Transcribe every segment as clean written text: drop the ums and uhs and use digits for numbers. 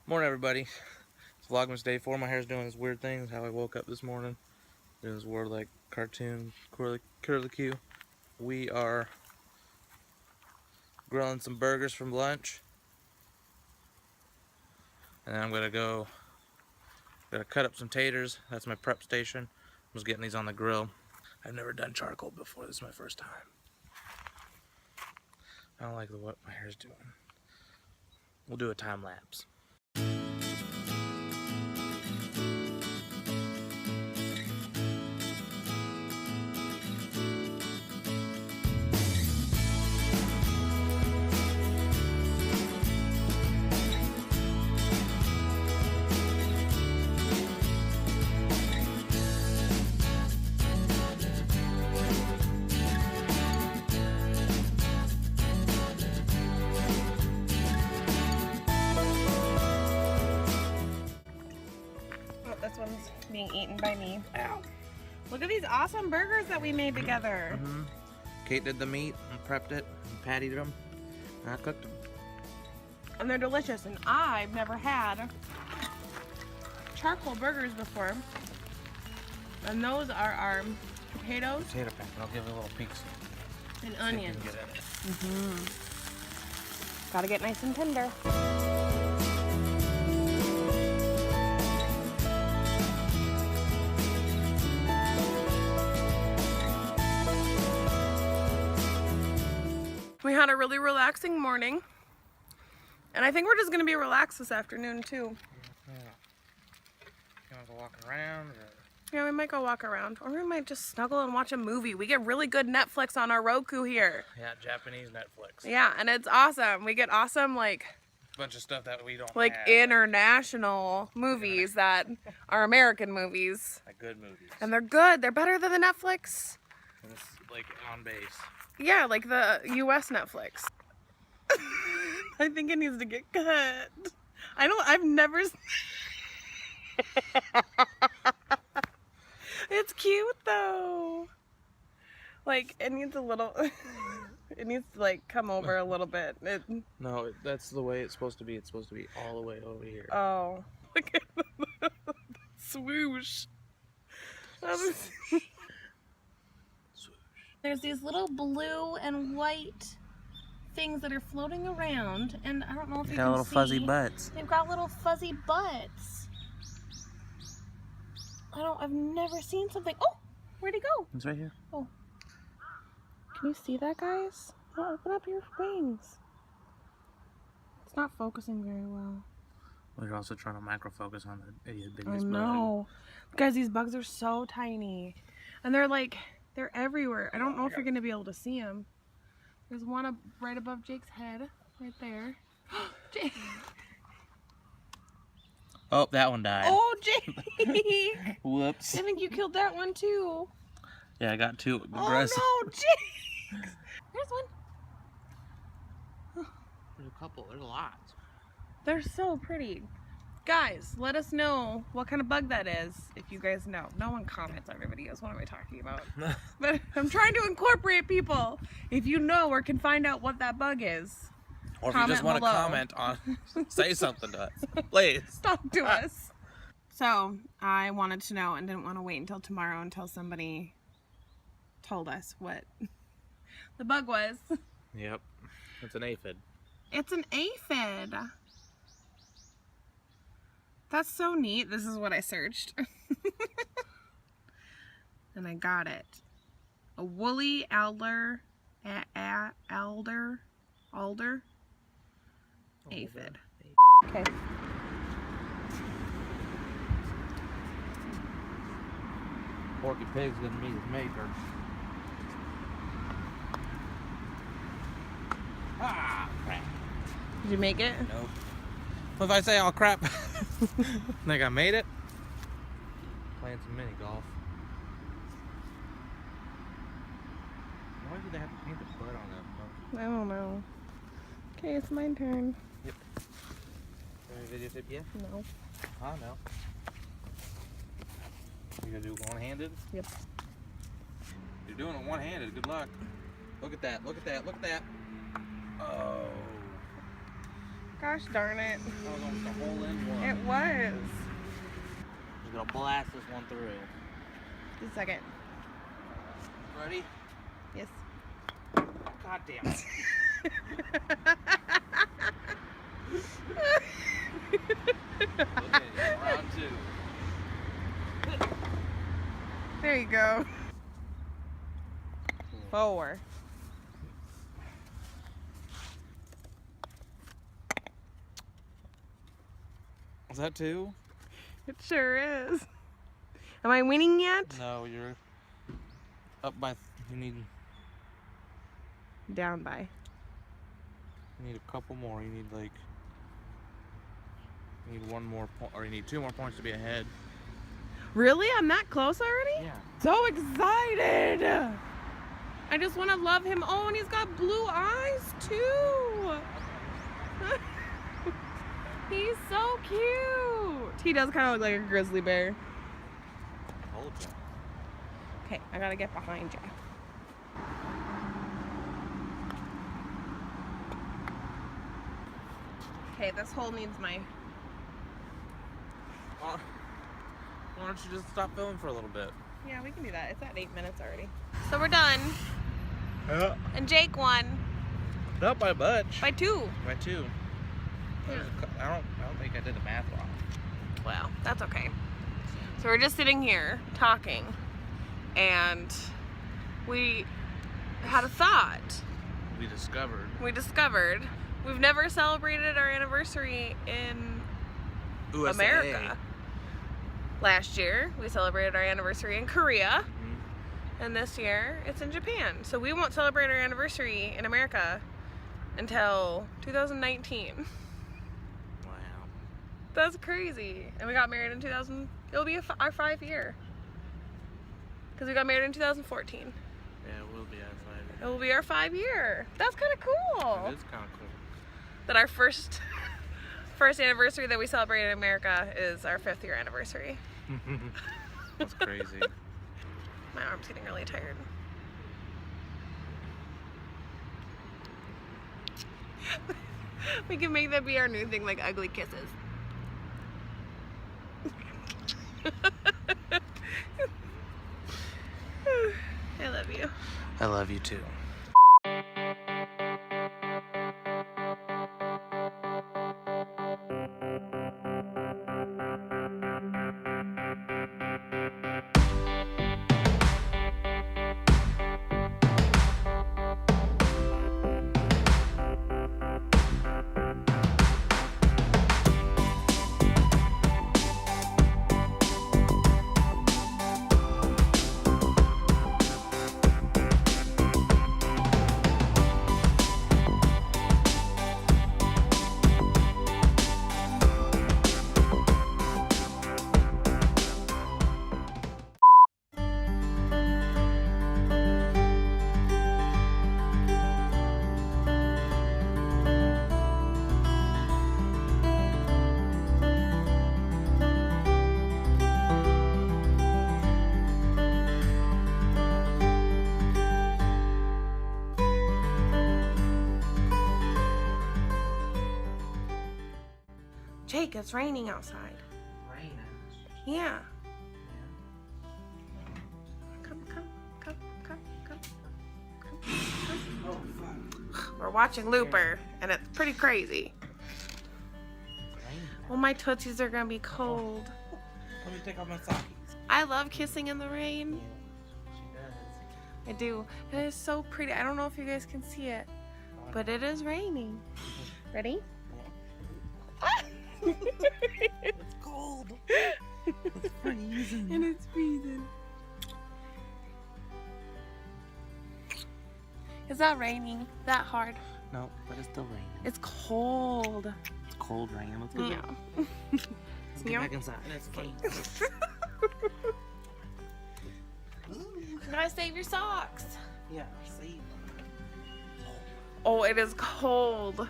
Morning, everybody. It's Vlogmas Day 4. My hair's doing this weird thing. How I woke up this morning. Doing this weird, like, cartoon curlicue. We are grilling some burgers from lunch. And then I'm gonna cut up some taters. That's my prep station. I was getting these on the grill. I've never done charcoal before. This is my first time. I don't like what my hair's doing. We'll do a time lapse. One's being eaten by me. Ow. Look at these awesome burgers that we made together. Kate did the meat and prepped it and patted them. And I cooked them. And they're delicious. And I've never had charcoal burgers before. And those are our potatoes. Potato pack. I'll give it a little peek. And onions. Get in it. Gotta get nice and tender. We had a really relaxing morning, and I think we're just gonna be relaxed this afternoon too. Yeah. You wanna go walking around? Or... Yeah, we might go walk around, or we might just snuggle and watch a movie. We get really good Netflix on our Roku here. Yeah, Japanese Netflix. Yeah, and it's awesome. We get awesome like Bunch of stuff that we don't like have. International movies that are American movies. Like good movies. And they're good. They're better than the Netflix. And it's like on base. Yeah, like the US Netflix. I think it needs to get cut. I've never It's cute though. Like it needs a little it needs to like come over a little bit. No, that's the way it's supposed to be. It's supposed to be all the way over here. Oh. Look at the swoosh. There's these little blue and white things that are floating around, and I don't know if you can see. Got little fuzzy butts. They've got little fuzzy butts. I've never seen something. Oh, where'd he go? It's right here. Oh. Can you see that, guys? Oh, open up your wings. It's not focusing very well. We're also trying to micro focus on the biggest I bug. know. Guys, these bugs are so tiny. And they're everywhere. I don't know if you're going to be able to see them. There's one right above Jake's head. Right there. Jake. Oh, that one died. Oh, Jake. Whoops. I think you killed that one too. Yeah, I got two aggressive. Oh no, Jake. There's one. There's a couple. There's a lot. They're so pretty. Guys, let us know what kind of bug that is, if you guys know. No one comments on our videos. What am I talking about? But I'm trying to incorporate people. If you know or can find out what that bug is, or if you just want to comment on, say something to us, please. Talk to us. So, I wanted to know and didn't want to wait until tomorrow until somebody told us what the bug was. Yep. It's an aphid. It's an aphid. That's so neat. This is what I searched. And I got it. A woolly alder aphid. Okay. Porky Pig's gonna meet his maker. Ah, crap. Did you make it? Nope. If I say, oh crap, think I made it? Playing some mini golf. Why did they have to paint the butt on that? I don't know. Okay, it's my turn. Yep. Any videotape yet? No. Oh no. You gonna do it one-handed? Yep. You're doing it one-handed. Good luck. Look at that. Look at that. Look at that. Oh. Gosh darn it. That was almost a hole in one. It was. Just gonna blast this one through. Just a second. Ready? Yes. God damn it. Okay, round 2. There you go. 4. Is that 2? It sure is. Am I winning yet? No, you're up by. You need Down by. a couple more. You need like. You need 1 more point, or you need 2 more points to be ahead. Really? I'm that close already? Yeah. So excited! I just want to love him. Oh, and he's got blue eyes too. He's so cute. He does kind of look like a grizzly bear. Hold you. Okay, I gotta get behind you. Okay, this hole needs my... Why don't you just stop filming for a little bit? Yeah, we can do that. It's at 8 minutes already. So we're done. Yeah. And Jake won. Not by much. By 2. By 2. Yeah. I don't think I did the math wrong. Well, that's okay. So we're just sitting here talking, and we had a thought. We discovered We've never celebrated our anniversary in USA. America. Last year, we celebrated our anniversary in Korea, and this year, it's in Japan. So we won't celebrate our anniversary in America until 2019. Wow. That's crazy. And we got married in 2000. It'll be our 5 year. Because we got married in 2014. Yeah, it will be our 5 years. It will be our 5 year. That's kind of cool. It is kind of cool. That our first anniversary that we celebrate in America is our 5th year anniversary. That's crazy. My arm's getting really tired. We can make that be our new thing, like ugly kisses. I love you. I love you too. Jake, it's raining outside. Rain. Yeah. Come. Oh, fuck. We're watching Looper, and it's pretty crazy. Well, my tootsies are gonna be cold. Let me take off my socks. I love kissing in the rain. She does. I do. It is so pretty. I don't know if you guys can see it, but it is raining. Ready? It's cold. It's freezing. And it's freezing. It's not raining that hard. No, but it's still raining. It's cold. It's cold rain. Let's go. Yeah. Let's get back inside. It's fine. You gotta save your socks. Yeah, see. Oh, it is cold.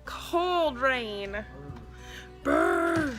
Cold rain. Brr.